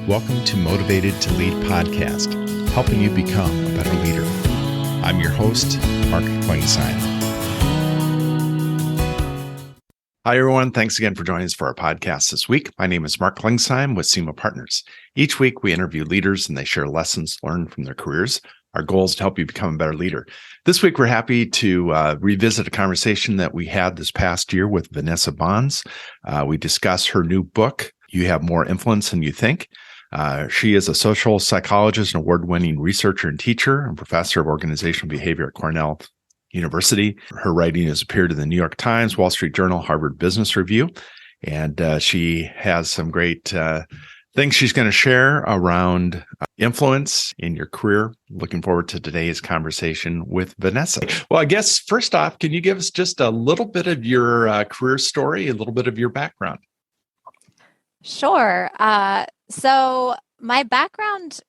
Welcome to Motivated to Lead podcast, helping you become a better leader. I'm your host, Mark Klingsheim. Hi, everyone. Thanks again for joining us for our podcast this week. My name is Mark Klingsheim with SEMA Partners. Each week, we interview leaders and they share lessons learned from their careers. Our goal is to help you become a better leader. This week, we're happy to revisit a conversation that we had this past year with Vanessa Bohns. We discussed her new book, You Have More Influence Than You Think. She is a social psychologist and award-winning researcher and teacher and professor of organizational behavior at Cornell University. Her writing has appeared in the New York Times, Wall Street Journal, Harvard Business Review, and she has some great things she's going to share around influence in your career. Looking forward to today's conversation with Vanessa. Well, I guess first off, can you give us just a little bit of your career story, a little bit of your background? Sure. So my background,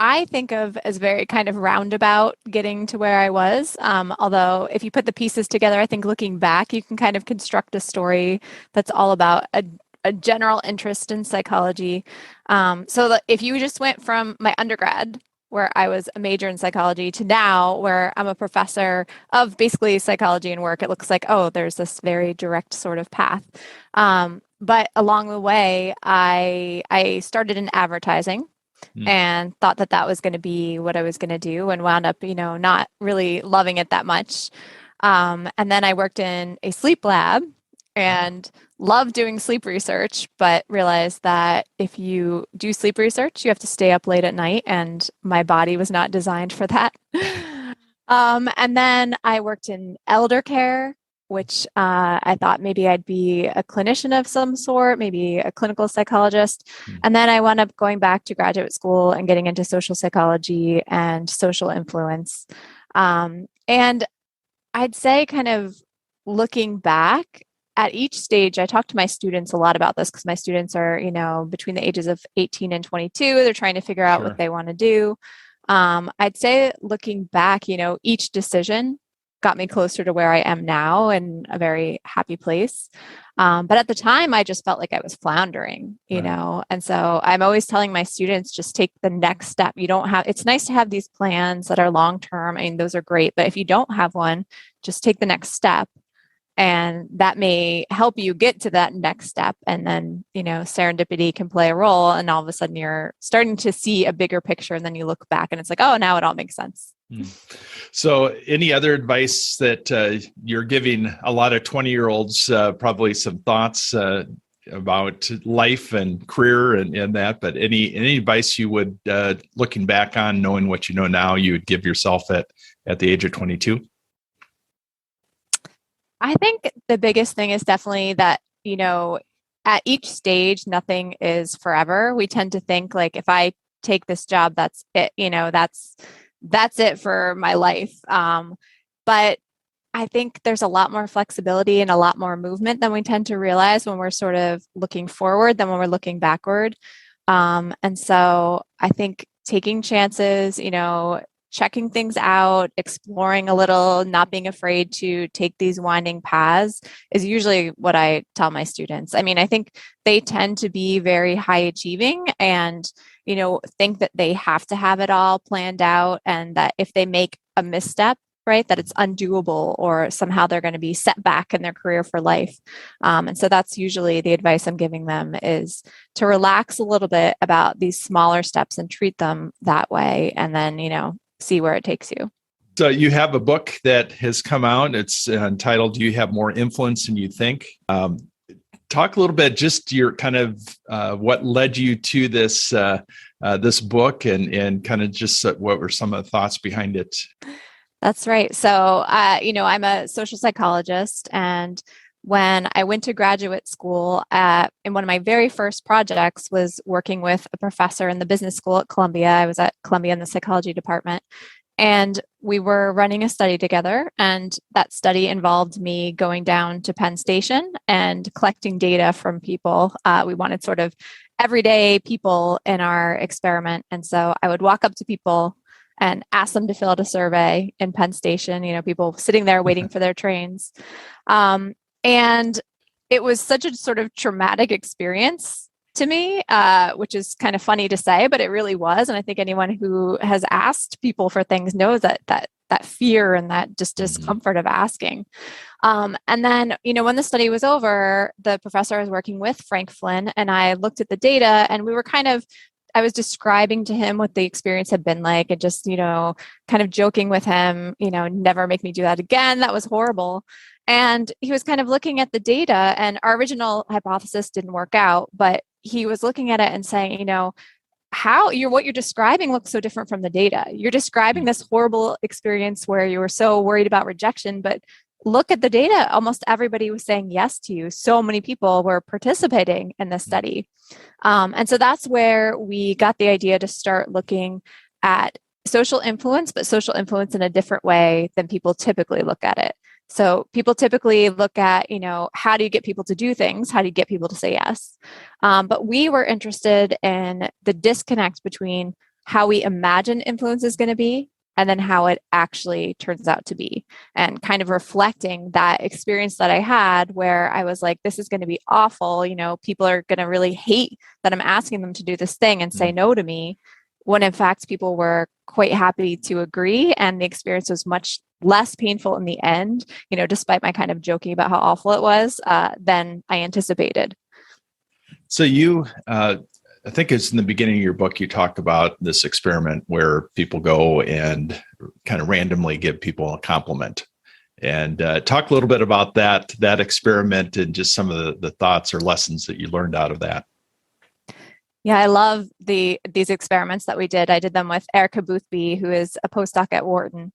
I think of as very kind of roundabout getting to where I was. Although if you put the pieces together, I think looking back, you can kind of construct a story that's all about a general interest in psychology. So if you just went from my undergrad, where I was a major in psychology, to now where I'm a professor of basically psychology and work, it looks like, oh, there's this very direct sort of path. But along the way, I started in advertising and thought that was going to be what I was going to do, and wound up, not really loving it that much. And then I worked in a sleep lab and loved doing sleep research, but realized that if you do sleep research, you have to stay up late at night, and my body was not designed for that. And then I worked in elder care, which I thought maybe I'd be a clinician of some sort, maybe a clinical psychologist. And then I wound up going back to graduate school and getting into social psychology and social influence. And I'd say, kind of looking back, at each stage, I talk to my students a lot about this because my students are, between the ages of 18 and 22. They're trying to figure out what they want to do. I'd say looking back, each decision got me closer to where I am now, in a very happy place. But at the time, I just felt like I was floundering, and so I'm always telling my students, just take the next step. It's nice to have these plans that are long-term. I mean, those are great, but if you don't have one, just take the next step. And that may help you get to that next step. And then, serendipity can play a role. And all of a sudden you're starting to see a bigger picture. And then you look back and it's like, oh, now it all makes sense. So any other advice that you're giving a lot of 20-year-olds, probably some thoughts about life and career and that, but any advice you would, looking back on, knowing what you know now, you would give yourself at the age of 22? I think the biggest thing is definitely that, at each stage, nothing is forever. We tend to think like, if I take this job, that's it, that's it for my life. But I think there's a lot more flexibility and a lot more movement than we tend to realize when we're sort of looking forward than when we're looking backward. And so I think taking chances, checking things out, exploring a little, not being afraid to take these winding paths is usually what I tell my students. I mean, I think they tend to be very high achieving and, think that they have to have it all planned out, and that if they make a misstep, right, that it's undoable, or somehow they're going to be set back in their career for life. And so that's usually the advice I'm giving them, is to relax a little bit about these smaller steps and treat them that way. And then, see where it takes you. So you have a book that has come out. It's entitled, You Have More Influence Than You Think. Talk a little bit, just your kind of what led you to this this book, and kind of just what were some of the thoughts behind it? That's right. So, I'm a social psychologist, and when I went to graduate school, and one of my very first projects was working with a professor in the business school at Columbia. I was at Columbia in the psychology department, and we were running a study together. And that study involved me going down to Penn Station and collecting data from people. We wanted sort of everyday people in our experiment. And so I would walk up to people and ask them to fill out a survey in Penn Station, people sitting there waiting for their trains. And it was such a sort of traumatic experience to me, which is kind of funny to say, but it really was. And I think anyone who has asked people for things knows that fear and that just discomfort of asking. And then, when the study was over, the professor I was working with, Frank Flynn, and I looked at the data, and we were I was describing to him what the experience had been like, and just, kind of joking with him, never make me do that again. That was horrible. And he was kind of looking at the data, and our original hypothesis didn't work out, but he was looking at it and saying, what you're describing looks so different from the data. You're describing this horrible experience where you were so worried about rejection, but look at the data. Almost everybody was saying yes to you. So many people were participating in this study. And so that's where we got the idea to start looking at social influence, but social influence in a different way than people typically look at it. So people typically look at, how do you get people to do things? How do you get people to say yes? But we were interested in the disconnect between how we imagine influence is going to be and then how it actually turns out to be, and kind of reflecting that experience that I had where I was like, this is going to be awful. People are going to really hate that I'm asking them to do this thing and say no to me, when in fact people were quite happy to agree, and the experience was much less painful in the end, despite my kind of joking about how awful it was, than I anticipated. So I think it's in the beginning of your book, you talk about this experiment where people go and kind of randomly give people a compliment. And talk a little bit about that experiment and just some of the thoughts or lessons that you learned out of that. Yeah, I love these experiments that we did. I did them with Erica Boothby, who is a postdoc at Wharton.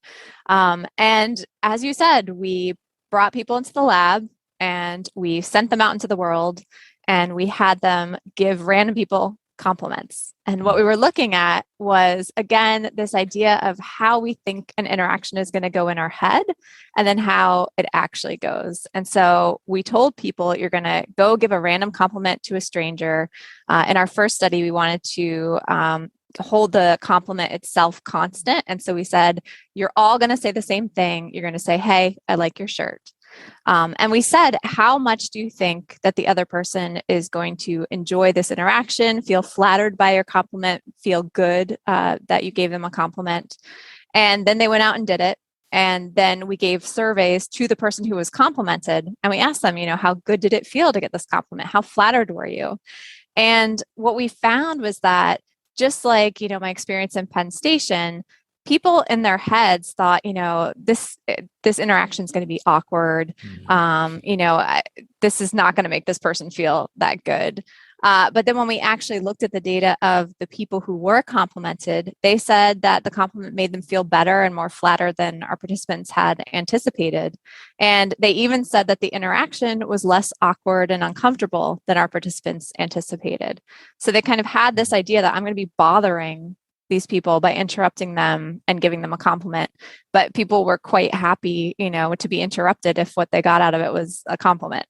And as you said, we brought people into the lab and we sent them out into the world, and we had them give random people compliments. And what we were looking at was, again, this idea of how we think an interaction is going to go in our head and then how it actually goes. And so we told people, you're going to go give a random compliment to a stranger. In our first study, we wanted to hold the compliment itself constant. And so we said, you're all going to say the same thing. You're going to say, hey, I like your shirt. And we said, how much do you think that the other person is going to enjoy this interaction, feel flattered by your compliment, feel good that you gave them a compliment? And then they went out and did it. And then we gave surveys to the person who was complimented. And we asked them, how good did it feel to get this compliment? How flattered were you? And what we found was that, just like, my experience in Penn Station, people in their heads thought, this interaction is going to be awkward. This is not going to make this person feel that good. But then when we actually looked at the data of the people who were complimented, they said that the compliment made them feel better and more flattered than our participants had anticipated. And they even said that the interaction was less awkward and uncomfortable than our participants anticipated. So they kind of had this idea that I'm going to be bothering these people by interrupting them and giving them a compliment. But people were quite happy, to be interrupted if what they got out of it was a compliment.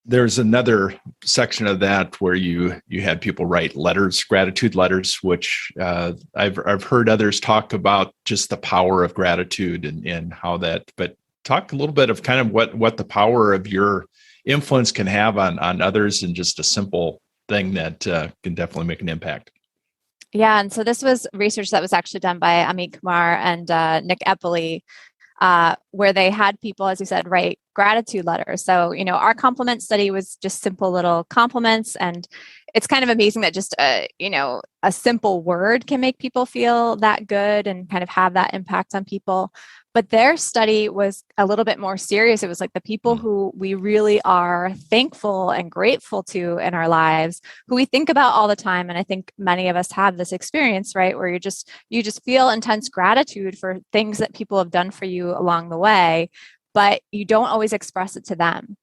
There's another section of that where you had people write letters, gratitude letters, which I've heard others talk about just the power of gratitude and how that, but talk a little bit of kind of what the power of your influence can have on others, and just a simple thing that can definitely make an impact. Yeah, and so this was research that was actually done by Amit Kumar and Nick Eppley, where they had people, as you said, write gratitude letters. So, our compliment study was just simple little compliments, and it's kind of amazing that just a simple word can make people feel that good and kind of have that impact on people. But their study was a little bit more serious. It was like the people who we really are thankful and grateful to in our lives, who we think about all the time. And I think many of us have this experience, right, where you just feel intense gratitude for things that people have done for you along the way, but you don't always express it to them.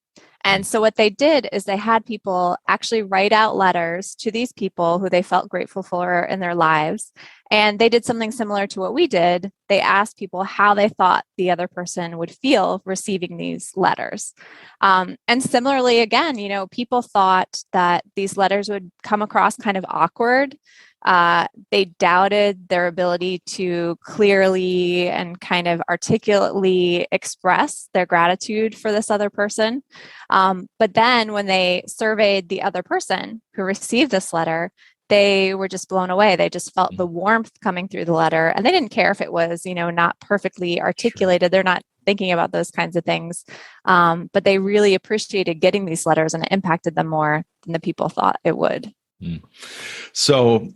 And so what they did is they had people actually write out letters to these people who they felt grateful for in their lives. And they did something similar to what we did. They asked people how they thought the other person would feel receiving these letters. And similarly, again, people thought that these letters would come across kind of awkward. They doubted their ability to clearly and kind of articulately express their gratitude for this other person. But then when they surveyed the other person who received this letter, they were just blown away. They just felt the warmth coming through the letter, and they didn't care if it was, not perfectly articulated. They're not thinking about those kinds of things. But they really appreciated getting these letters, and it impacted them more than the people thought it would. So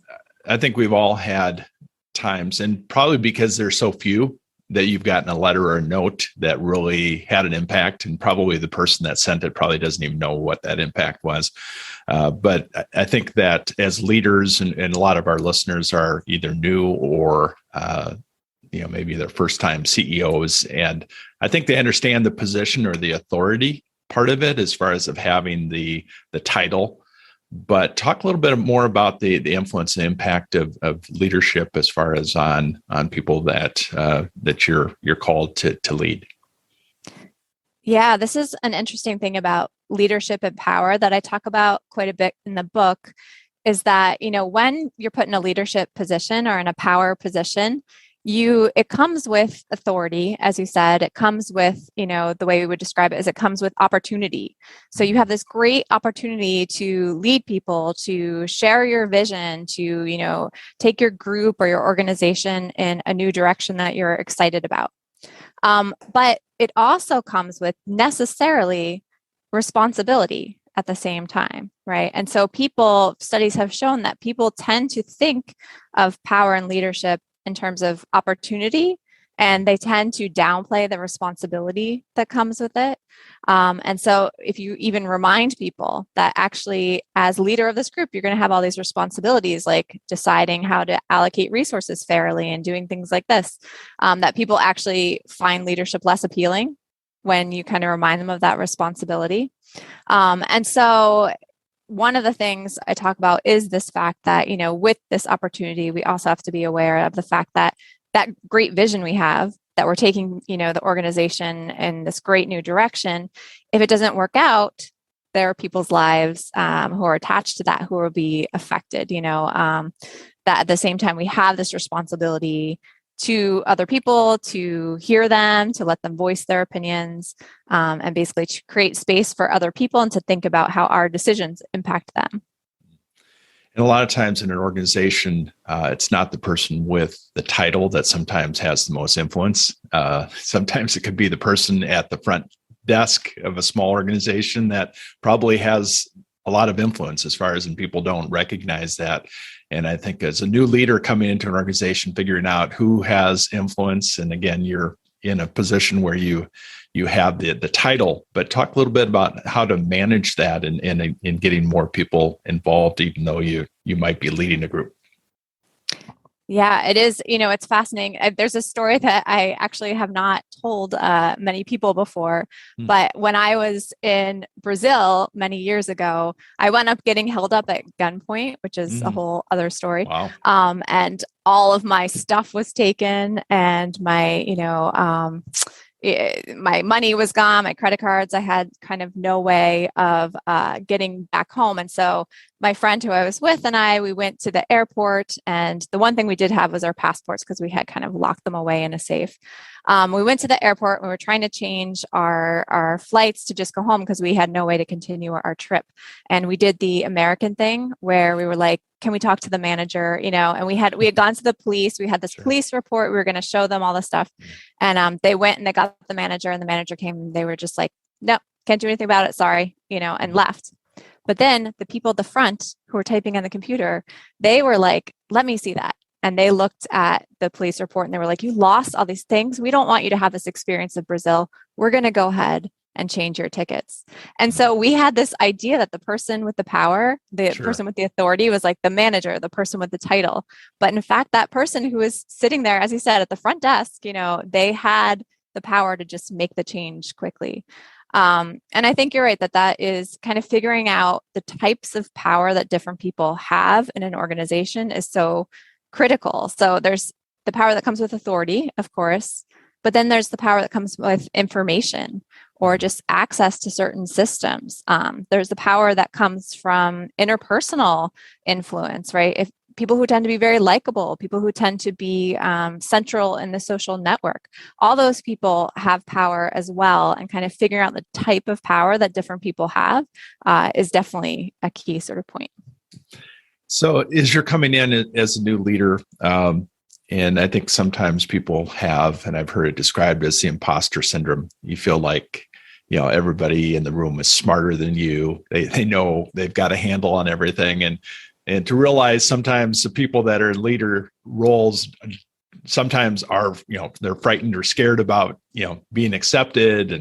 I think we've all had times, and probably because there's so few, that you've gotten a letter or a note that really had an impact, and probably the person that sent it probably doesn't even know what that impact was. But I think that as leaders, and a lot of our listeners are either new or maybe their first time CEOs, and I think they understand the position or the authority part of it as far as of having the title. But talk a little bit more about the influence and impact of leadership as far as on people that you're called to lead. Yeah, this is an interesting thing about leadership and power that I talk about quite a bit in the book, is that, when you're put in a leadership position or in a power position, it comes with authority, as you said. It comes with, the way we would describe it is it comes with opportunity. So you have this great opportunity to lead people, to share your vision, to, take your group or your organization in a new direction that you're excited about. But it also comes with necessarily responsibility at the same time, right? And so studies have shown that people tend to think of power and leadership in terms of opportunity, and they tend to downplay the responsibility that comes with it. And so if you even remind people that actually, as leader of this group, you're going to have all these responsibilities, like deciding how to allocate resources fairly and doing things like this, that people actually find leadership less appealing when you kind of remind them of that responsibility. And so one of the things I talk about is this fact that, with this opportunity, we also have to be aware of the fact that that great vision we have, that we're taking, the organization in this great new direction, if it doesn't work out, there are people's lives who are attached to that who will be affected, that at the same time we have this responsibility to other people, to hear them, to let them voice their opinions, and basically to create space for other people and to think about how our decisions impact them. And a lot of times in an organization, it's not the person with the title that sometimes has the most influence. Sometimes it could be the person at the front desk of a small organization that probably has a lot of influence as far as, and people don't recognize that. And I think as a new leader coming into an organization, figuring out who has influence, and again, you're in a position where you have the title, but talk a little bit about how to manage that in getting more people involved, even though you might be leading a group. Yeah, it is. It's fascinating. There's a story that I actually have not told many people before, but when I was in Brazil many years ago, I wound up getting held up at gunpoint, which is a whole other story. Wow. And all of my stuff was taken, and my money was gone, my credit cards. I had kind of no way of getting back home. And so my friend who I was with and we went to the airport, and the one thing we did have was our passports because we had kind of locked them away in a safe. We went to the airport. We were trying to change our flights to just go home because we had no way to continue our trip. And we did the American thing where we were like, can we talk to the manager? And we had gone to the police. We had this police report. We were going to show them all the stuff. And they went and they got the manager, and the manager came, and they were just like, no, can't do anything about it. Sorry, and left. But then the people at the front who were typing on the computer, they were like, let me see that. And they looked at the police report and they were like, you lost all these things. We don't want you to have this experience of Brazil. We're going to go ahead and change your tickets. And so we had this idea that the person with the power, the person with the authority was like the manager, the person with the title. But in fact, that person who was sitting there, as you said, at the front desk, they had the power to just make the change quickly. And I think you're right that is kind of figuring out the types of power that different people have in an organization is so critical. So there's the power that comes with authority, of course, but then there's the power that comes with information or just access to certain systems. There's the power that comes from interpersonal influence, right? If people who tend to be very likable, people who tend to be central in the social network. All those people have power as well, and kind of figuring out the type of power that different people have is definitely a key sort of point. So as you're coming in as a new leader, and I think sometimes people have, and I've heard it described as the imposter syndrome. You feel like, everybody in the room is smarter than you. They know they've got a handle on everything. And to realize sometimes the people that are in leader roles sometimes are, they're frightened or scared about, being accepted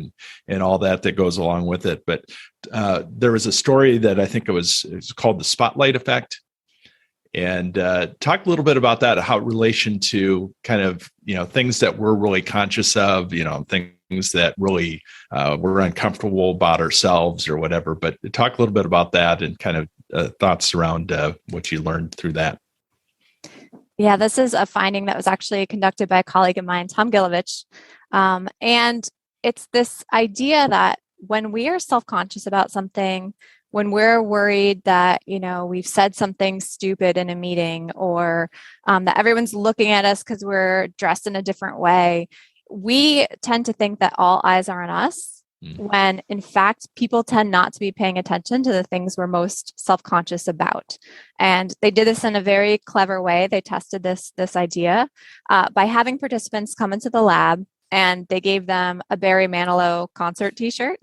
and all that goes along with it. But there was a story that I think it was called the spotlight effect. And talk a little bit about that, how relation to kind of, things that we're really conscious of, things that really we're uncomfortable about ourselves or whatever. But talk a little bit about that and kind of thoughts around what you learned through that. Yeah, this is a finding that was actually conducted by a colleague of mine, Tom Gilovich. And it's this idea that when we are self-conscious about something, when we're worried that, we've said something stupid in a meeting, or that everyone's looking at us because we're dressed in a different way, we tend to think that all eyes are on us, when in fact, people tend not to be paying attention to the things we're most self-conscious about. And they did this in a very clever way. They tested this idea by having participants come into the lab, and they gave them a Barry Manilow concert t-shirt.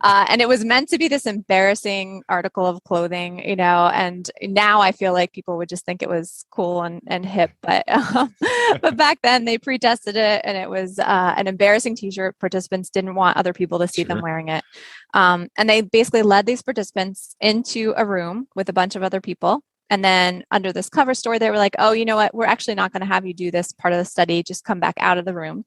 And it was meant to be this embarrassing article of clothing, and now I feel like people would just think it was cool and hip. But back then they pre-tested it, and it was an embarrassing t-shirt. Participants didn't want other people to see them wearing it. And they basically led these participants into a room with a bunch of other people. And then under this cover story, they were like, oh, you know what? We're actually not going to have you do this part of the study. Just come back out of the room.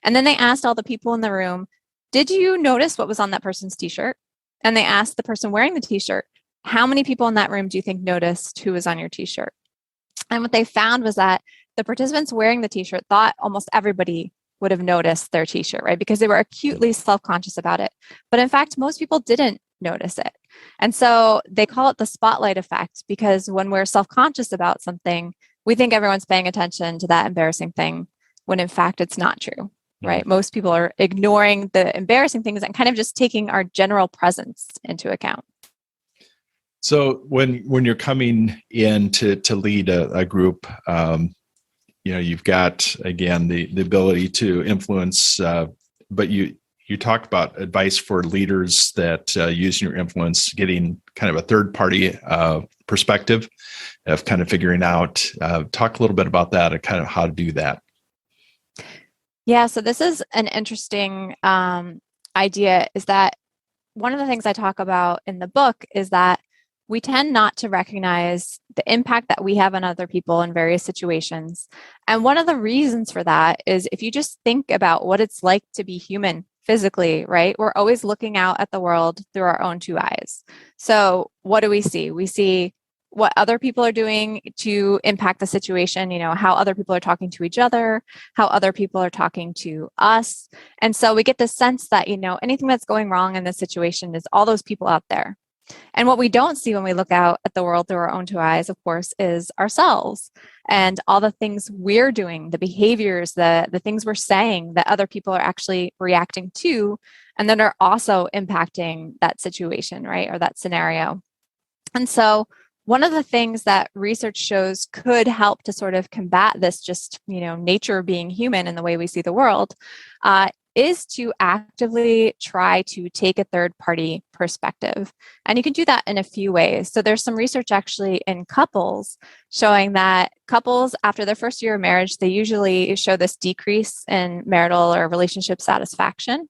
And then they asked all the people in the room, did you notice what was on that person's t-shirt? And they asked the person wearing the t-shirt, how many people in that room do you think noticed who was on your t-shirt? And what they found was that the participants wearing the t-shirt thought almost everybody would have noticed their t-shirt, right? Because they were acutely self-conscious about it. But in fact, most people didn't notice it. And so they call it the spotlight effect, because when we're self-conscious about something, we think everyone's paying attention to that embarrassing thing, when in fact it's not true, right? Most people are ignoring the embarrassing things and kind of just taking our general presence into account. So when you're coming in to lead a group, you've got, again, the ability to influence, but you talk about advice for leaders that using your influence, getting kind of a third party perspective of kind of figuring out, talk a little bit about that and kind of how to do that. Yeah, so this is an interesting idea, is that one of the things I talk about in the book is that we tend not to recognize the impact that we have on other people in various situations. And one of the reasons for that is if you just think about what it's like to be human physically, right? We're always looking out at the world through our own two eyes. So what do we see? We see what other people are doing to impact the situation, how other people are talking to each other, how other people are talking to us. And so we get the sense that, anything that's going wrong in this situation is all those people out there. And what we don't see when we look out at the world through our own two eyes, of course, is ourselves and all the things we're doing, the behaviors, the things we're saying that other people are actually reacting to, and that are also impacting that situation, right? Or that scenario. And so one of the things that research shows could help to sort of combat this, just, nature being human and the way we see the world, is to actively try to take a third party perspective. And you can do that in a few ways. So there's some research actually in couples showing that couples after their first year of marriage, they usually show this decrease in marital or relationship satisfaction.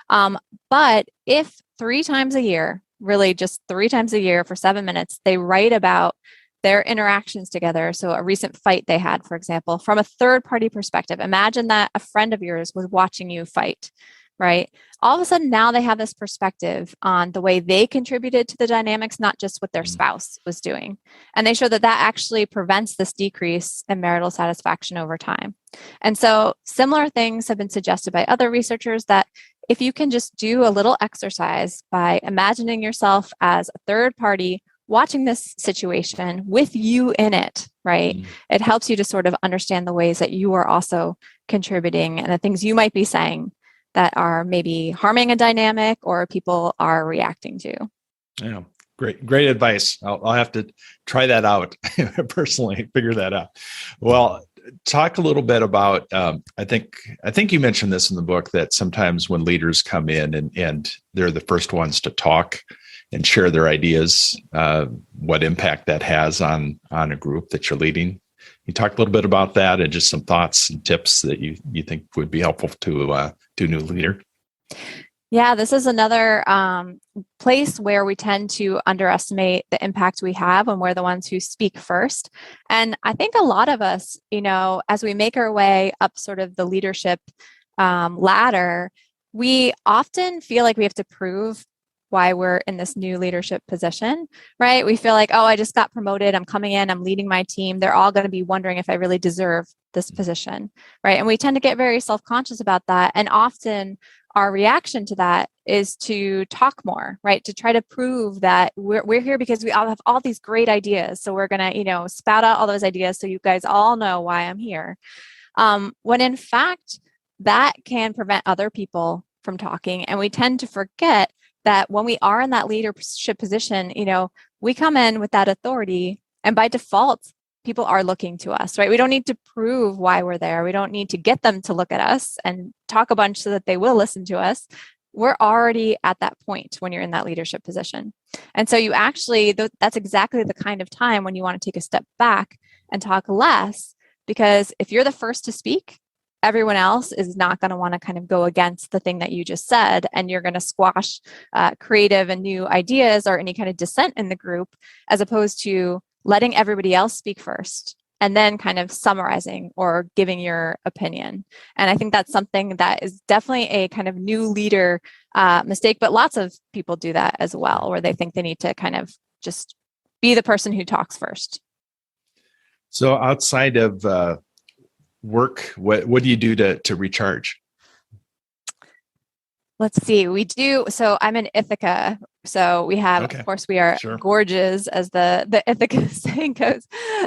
But if 3 times a year, really just 3 times a year for 7 minutes, they write about their interactions together. So a recent fight they had, for example, from a third party perspective. Imagine that a friend of yours was watching you fight, right? All of a sudden now they have this perspective on the way they contributed to the dynamics, not just what their spouse was doing. And they show that that actually prevents this decrease in marital satisfaction over time. And so similar things have been suggested by other researchers that if you can just do a little exercise by imagining yourself as a third party watching this situation with you in it, right? It helps you to sort of understand the ways that you are also contributing and the things you might be saying that are maybe harming a dynamic or people are reacting to. Yeah, great advice. I'll have to try that out personally, figure that out. Well, talk a little bit about, I think you mentioned this in the book, that sometimes when leaders come in and they're the first ones to talk and share their ideas, what impact that has on a group that you're leading. You talk a little bit about that and just some thoughts and tips that you think would be helpful to a new leader. Yeah, this is another place where we tend to underestimate the impact we have when we're the ones who speak first. And I think a lot of us, as we make our way up sort of the leadership ladder, we often feel like we have to prove why we're in this new leadership position, right? We feel like, oh, I just got promoted. I'm coming in, I'm leading my team. They're all going to be wondering if I really deserve this position, right? And we tend to get very self-conscious about that. And often our reaction to that is to talk more, right? To try to prove that we're here because we all have all these great ideas. So we're going to, spout out all those ideas so you guys all know why I'm here. When in fact, that can prevent other people from talking. And we tend to forget that when we are in that leadership position, we come in with that authority, and by default, people are looking to us, right? We don't need to prove why we're there. We don't need to get them to look at us and talk a bunch so that they will listen to us. We're already at that point when you're in that leadership position. And so you actually, that's exactly the kind of time when you want to take a step back and talk less, because if you're the first to speak, everyone else is not going to want to kind of go against the thing that you just said, and you're going to squash creative and new ideas or any kind of dissent in the group, as opposed to letting everybody else speak first and then kind of summarizing or giving your opinion. And I think that's something that is definitely a kind of new leader mistake, but lots of people do that as well, where they think they need to kind of just be the person who talks first. So outside of work, what do you do to recharge? Let's see. We do. So I'm in Ithaca. So we have, Okay. Of course, we are gorges, as the Ithaca saying goes.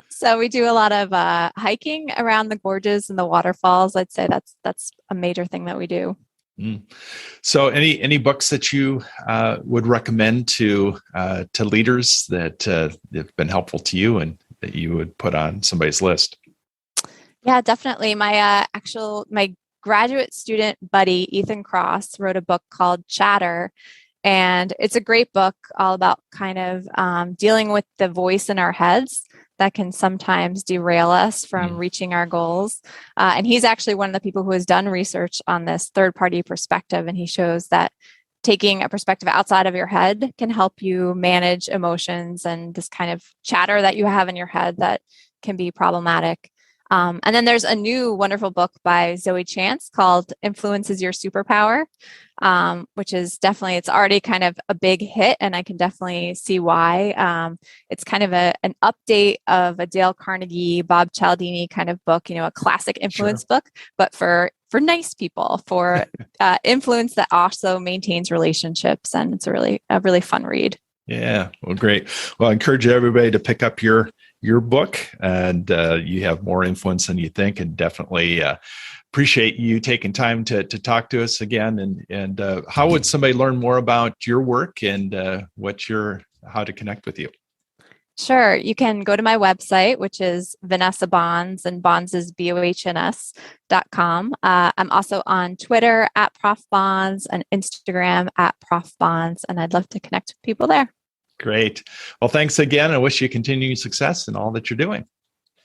So we do a lot of hiking around the gorges and the waterfalls. I'd say that's a major thing that we do. So any books that you would recommend to leaders that have been helpful to you and that you would put on somebody's list? Yeah, definitely. My graduate student buddy, Ethan Cross, wrote a book called Chatter. And it's a great book all about kind of dealing with the voice in our heads that can sometimes derail us from reaching our goals. And he's actually one of the people who has done research on this third-party perspective. And he shows that taking a perspective outside of your head can help you manage emotions and this kind of chatter that you have in your head that can be problematic. And then there's a new wonderful book by Zoe Chance called Influence is Your Superpower, which is definitely, it's already kind of a big hit, and I can definitely see why. It's kind of an update of a Dale Carnegie, Bob Cialdini kind of book, a classic influence book, but for nice people, for influence that also maintains relationships. And it's a really fun read. Yeah. Well, great. Well, I encourage everybody to pick up your book, and you have more influence than you think, and definitely appreciate you taking time to talk to us again. And how would somebody learn more about your work and how to connect with you? Sure. You can go to my website, which is Vanessa Bohns, and Bohns is BOHNS.com. I'm also on Twitter at Prof Bohns and Instagram at Prof Bohns, and I'd love to connect with people there. Great. Well, thanks again. I wish you continued success in all that you're doing.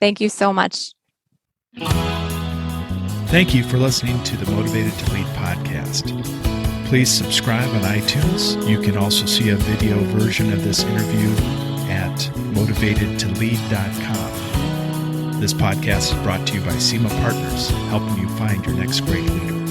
Thank you so much. Thank you for listening to the Motivated to Lead podcast. Please subscribe on iTunes. You can also see a video version of this interview at motivatedtolead.com. This podcast is brought to you by SEMA Partners, helping you find your next great leader.